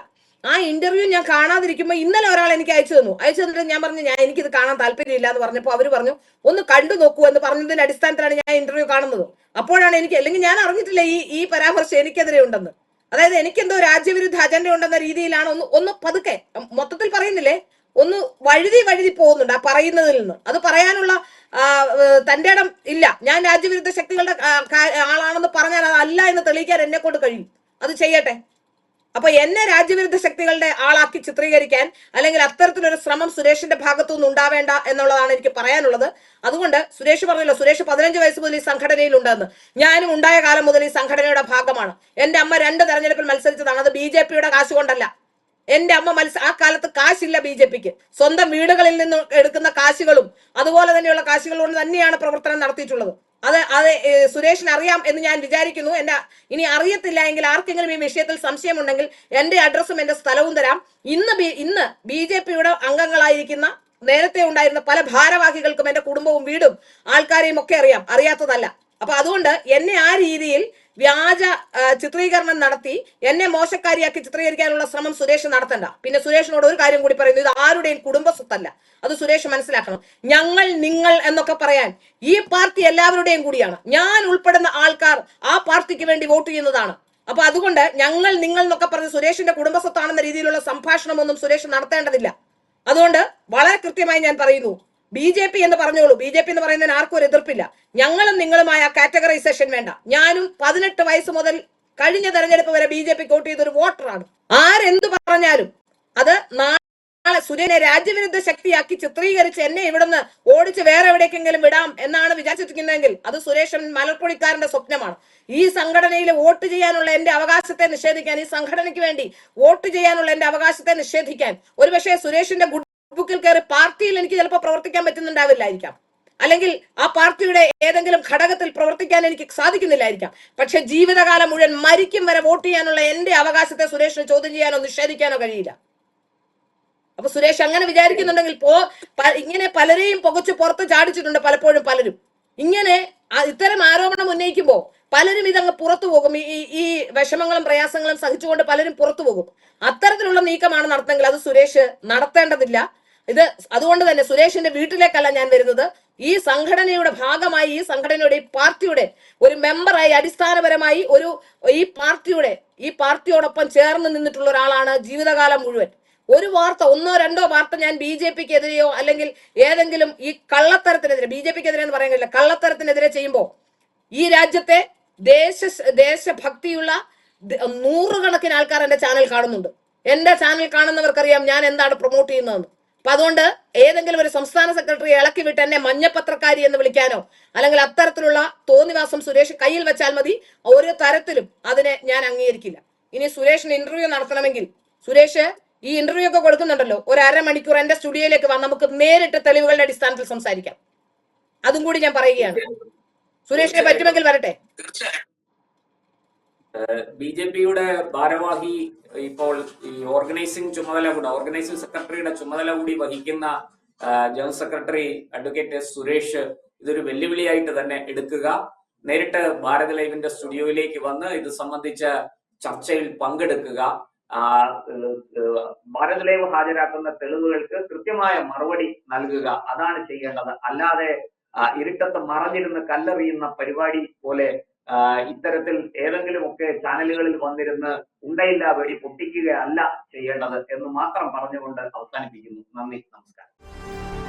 ആ ഇന്റർവ്യൂ ഞാൻ കാണാതിരിക്കുമ്പോൾ ഇന്നലെ ഒരാൾ എനിക്ക് അയച്ചു തന്നിട്ട് ഞാൻ പറഞ്ഞു എനിക്കിത് കാണാൻ താല്പര്യമില്ല എന്ന് പറഞ്ഞപ്പോൾ അവർ പറഞ്ഞു ഒന്ന് കണ്ടു നോക്കൂ എന്ന് പറഞ്ഞതിന്റെ അടിസ്ഥാനത്തിലാണ് ഞാൻ ഇന്റർവ്യൂ കാണുന്നത്. അപ്പോഴാണ് എനിക്ക്, അല്ലെങ്കിൽ ഞാൻ അറിഞ്ഞിട്ടില്ല ഈ പരാമർശം എനിക്കെതിരെ ഉണ്ടെന്ന്. അതായത് എനിക്കെന്തോ രാജ്യവിരുദ്ധ അജണ്ട ഉണ്ടെന്ന രീതിയിലാണ് ഒന്ന് പതുക്കെ, മൊത്തത്തിൽ പറയുന്നില്ലേ, ഒന്ന് വഴുതി പോകുന്നുണ്ട് ആ പറയുന്നതിൽ നിന്ന്. അത് പറയാനുള്ള തന്റെ ഇടം ഇല്ല. ഞാൻ രാജ്യവിരുദ്ധ ശക്തികളുടെ ആളാണെന്ന് പറഞ്ഞാൽ അതല്ല എന്ന് തെളിയിക്കാൻ എന്നെ കൊണ്ട് കഴിയും. അത് ചെയ്യട്ടെ. അപ്പൊ എന്നെ രാജ്യവിരുദ്ധ ശക്തികളുടെ ആളാക്കി ചിത്രീകരിക്കാൻ അല്ലെങ്കിൽ അത്തരത്തിലൊരു ശ്രമം സുരേഷിന്റെ ഭാഗത്തുനിന്ന് ഉണ്ടാവേണ്ട എന്നുള്ളതാണ് എനിക്ക് പറയാനുള്ളത്. അതുകൊണ്ട് സുരേഷ് പറഞ്ഞല്ലോ, സുരേഷ് 15 വയസ്സ് മുതൽ ഈ സംഘടനയിൽ ഉണ്ടെന്ന്. ഞാനും ഉണ്ടായ കാലം മുതൽ ഈ സംഘടനയുടെ ഭാഗമാണ്. എന്റെ അമ്മ 2 തെരഞ്ഞെടുപ്പിൽ മത്സരിച്ചതാണ്. അത് BJP-യുടെ കാശ് കൊണ്ടല്ല. എന്റെ അമ്മ ആ കാലത്ത് കാശില്ല BJP-ക്ക്. സ്വന്തം വീടുകളിൽ നിന്ന് എടുക്കുന്ന കാശുകളും അതുപോലെ തന്നെയുള്ള കാശുകൾ കൊണ്ട് തന്നെയാണ് പ്രവർത്തനം നടത്തിയിട്ടുള്ളത്. അത് സുരേഷിന് അറിയാം എന്ന് ഞാൻ വിചാരിക്കുന്നു. ഇനി അറിയത്തില്ല എങ്കിൽ ആർക്കെങ്കിലും ഈ വിഷയത്തിൽ സംശയമുണ്ടെങ്കിൽ എന്റെ അഡ്രസ്സും എന്റെ സ്ഥലവും തരാം. ഇന്ന് BJP-യുടെ അംഗങ്ങളായിരിക്കുന്ന നേരത്തെ ഉണ്ടായിരുന്ന പല ഭാരവാഹികൾക്കും എന്റെ കുടുംബവും വീടും ആൾക്കാരെയും ഒക്കെ അറിയാം, അറിയാത്തതല്ല. അപ്പൊ അതുകൊണ്ട് എന്നെ ആ രീതിയിൽ വ്യാജ ചിത്രീകരണം നടത്തി എന്നെ മോശക്കാരിയാക്കി ചിത്രീകരിക്കാനുള്ള ശ്രമം സുരേഷ് നടത്തണ്ട. പിന്നെ സുരേഷിനോട് ഒരു കാര്യം കൂടി പറയുന്നു, ഇത് ആരുടെയും കുടുംബ സ്വത്തല്ല. അത് സുരേഷ് മനസ്സിലാക്കണം. ഞങ്ങൾ നിങ്ങൾ എന്നൊക്കെ പറയാൻ ഈ പാർട്ടി എല്ലാവരുടെയും കൂടിയാണ്. ഞാൻ ഉൾപ്പെടുന്ന ആൾക്കാർ ആ പാർട്ടിക്ക് വേണ്ടി വോട്ട് ചെയ്യുന്നതാണ്. അപ്പൊ അതുകൊണ്ട് ഞങ്ങൾ നിങ്ങൾ എന്നൊക്കെ പറഞ്ഞ് സുരേഷിന്റെ കുടുംബ സ്വത്താണെന്ന രീതിയിലുള്ള സംഭാഷണമൊന്നും സുരേഷ് നടത്തേണ്ടതില്ല. അതുകൊണ്ട് വളരെ കൃത്യമായി ഞാൻ പറയുന്നു, BJP എന്ന് പറഞ്ഞോളൂ. BJP എന്ന് പറയുന്നതിന് ആർക്കും ഒരു എതിർപ്പില്ല. ഞങ്ങളും നിങ്ങളുമായ കാറ്റഗറൈസേഷൻ വേണ്ട. ഞാനും 18 വയസ്സ് മുതൽ കഴിഞ്ഞ തെരഞ്ഞെടുപ്പ് വരെ BJP-ക്ക് വോട്ട് ചെയ്ത ഒരു വോട്ടറാണ്. ആരെന്തു പറഞ്ഞാലും അത് നാളെ സുരേഷിനെ രാജ്യവിരുദ്ധ ശക്തിയാക്കി ചിത്രീകരിച്ച് എന്നെ ഇവിടുന്ന് ഓടിച്ച് വേറെ എവിടേക്കെങ്കിലും വിടാം എന്നാണ് വിചാരിച്ചിരിക്കുന്നതെങ്കിൽ അത് സുരേഷൻ മലർപ്പൊടിക്കാരന്റെ സ്വപ്നമാണ്. ഈ സംഘടനയിൽ വോട്ട് ചെയ്യാനുള്ള എന്റെ അവകാശത്തെ നിഷേധിക്കാൻ, ഈ സംഘടനയ്ക്ക് വേണ്ടി വോട്ട് ചെയ്യാനുള്ള എന്റെ അവകാശത്തെ നിഷേധിക്കാൻ ഒരുപക്ഷെ സുരേഷിന്റെ ബുക്കിൽ കയറി പാർട്ടിയിൽ എനിക്ക് ചിലപ്പോൾ പ്രവർത്തിക്കാൻ പറ്റുന്നുണ്ടാവില്ലായിരിക്കാം, അല്ലെങ്കിൽ ആ പാർട്ടിയുടെ ഏതെങ്കിലും ഘടകത്തിൽ പ്രവർത്തിക്കാൻ എനിക്ക് സാധിക്കുന്നില്ലായിരിക്കാം. പക്ഷെ ജീവിതകാലം മുഴുവൻ മരിക്കും വരെ വോട്ട് ചെയ്യാനുള്ള എന്റെ അവകാശത്തെ സുരേഷിന് ചോദ്യം ചെയ്യാനോ നിഷേധിക്കാനോ കഴിയില്ല. അപ്പൊ സുരേഷ് അങ്ങനെ വിചാരിക്കുന്നുണ്ടെങ്കിൽ ഇങ്ങനെ പലരെയും പുകച്ച് പുറത്ത് ചാടിച്ചിട്ടുണ്ട് പലപ്പോഴും. പലരും ഇങ്ങനെ ഇത്തരം ആരോപണം ഉന്നയിക്കുമ്പോ പലരും ഇതങ്ങ് പുറത്തു പോകും. ഈ വിഷമങ്ങളും പ്രയാസങ്ങളും സഹിച്ചുകൊണ്ട് പലരും പുറത്തു പോകും. അത്തരത്തിലുള്ള നീക്കമാണ് നടത്തുന്നെങ്കിൽ അത് സുരേഷ് നടത്തേണ്ടതില്ല. അതുകൊണ്ട് തന്നെ സുരേഷിന്റെ വീട്ടിലേക്കല്ല ഞാൻ വരുന്നത്. ഈ സംഘടനയുടെ ഭാഗമായി, ഈ സംഘടനയുടെ ഈ പാർട്ടിയുടെ ഒരു മെമ്പറായി, അടിസ്ഥാനപരമായി ഈ പാർട്ടിയോടൊപ്പം ചേർന്ന് നിന്നിട്ടുള്ള ഒരാളാണ് ജീവിതകാലം മുഴുവൻ. ഒരു വാർത്ത, 1 or 2 വാർത്ത ഞാൻ BJP-ക്ക് എതിരെയോ അല്ലെങ്കിൽ ഏതെങ്കിലും ഈ കള്ളത്തരത്തിനെതിരെ, BJP-ക്ക് എതിരെ എന്ന് പറയാൻ കഴിയില്ല, കള്ളത്തരത്തിനെതിരെ ചെയ്യുമ്പോൾ ഈ രാജ്യത്തെ ദേശഭക്തിയുള്ള 100 കണക്കിന് ആൾക്കാർ എന്റെ ചാനൽ കാണുന്നുണ്ട്. എന്റെ ചാനൽ കാണുന്നവർക്കറിയാം ഞാൻ എന്താണ് പ്രൊമോട്ട് ചെയ്യുന്നതെന്ന്. അപ്പൊ അതുകൊണ്ട് ഏതെങ്കിലും ഒരു സംസ്ഥാന സെക്രട്ടറി ഇളക്കി വിട്ട് എന്നെ മഞ്ഞപ്പത്രക്കാരി എന്ന് വിളിക്കാനോ അല്ലെങ്കിൽ അത്തരത്തിലുള്ള തോന്നിവാസം സുരേഷ് കയ്യിൽ വെച്ചാൽ മതി. ഒരു തരത്തിലും അതിനെ ഞാൻ അംഗീകരിക്കില്ല. ഇനി സുരേഷിന് ഇന്റർവ്യൂ നടത്തണമെങ്കിൽ സുരേഷ് ഈ ഇന്റർവ്യൂ ഒക്കെ കൊടുക്കുന്നുണ്ടല്ലോ, ഒരു 1/2 മണിക്കൂർ എന്റെ സ്റ്റുഡിയോയിലേക്ക് വാ, നമുക്ക് നേരിട്ട് തെളിവുകളുടെ അടിസ്ഥാനത്തിൽ സംസാരിക്കാം. അതും കൂടി ഞാൻ പറയുകയാണ്. സുരേഷിനെ പറ്റുമെങ്കിൽ വരട്ടെ. BJP-യുടെ ഭാരവാഹി ഇപ്പോൾ ഈ ഓർഗനൈസിംഗ് സെക്രട്ടറിയുടെ ചുമതല കൂടി വഹിക്കുന്ന ജനറൽ സെക്രട്ടറി അഡ്വക്കേറ്റ് സുരേഷ് ഇതൊരു വെല്ലുവിളിയായിട്ട് തന്നെ എടുക്കുക. നേരിട്ട് ഭാരത് ലൈവിന്റെ സ്റ്റുഡിയോയിലേക്ക് വന്ന് ഇത് സംബന്ധിച്ച ചർച്ചയിൽ പങ്കെടുക്കുക. ഭാരത് ലൈവ് ഹാജരാക്കുന്ന തെളിവുകൾക്ക് കൃത്യമായ മറുപടി നൽകുക. അതാണ് ചെയ്യേണ്ടത്. അല്ലാതെ ഇരുട്ടത്ത് മറഞ്ഞിരുന്ന് കല്ലെറിയുന്ന പരിപാടി പോലെ ഇത്തരത്തിൽ ഏതെങ്കിലുമൊക്കെ ചാനലുകളിൽ വന്നിരുന്ന് ഉണ്ടയില്ല വെടി പൊട്ടിക്കുകയല്ല ചെയ്യേണ്ടത് എന്ന് മാത്രം പറഞ്ഞുകൊണ്ട് അവസാനിപ്പിക്കുന്നു. നന്ദി, നമസ്കാരം.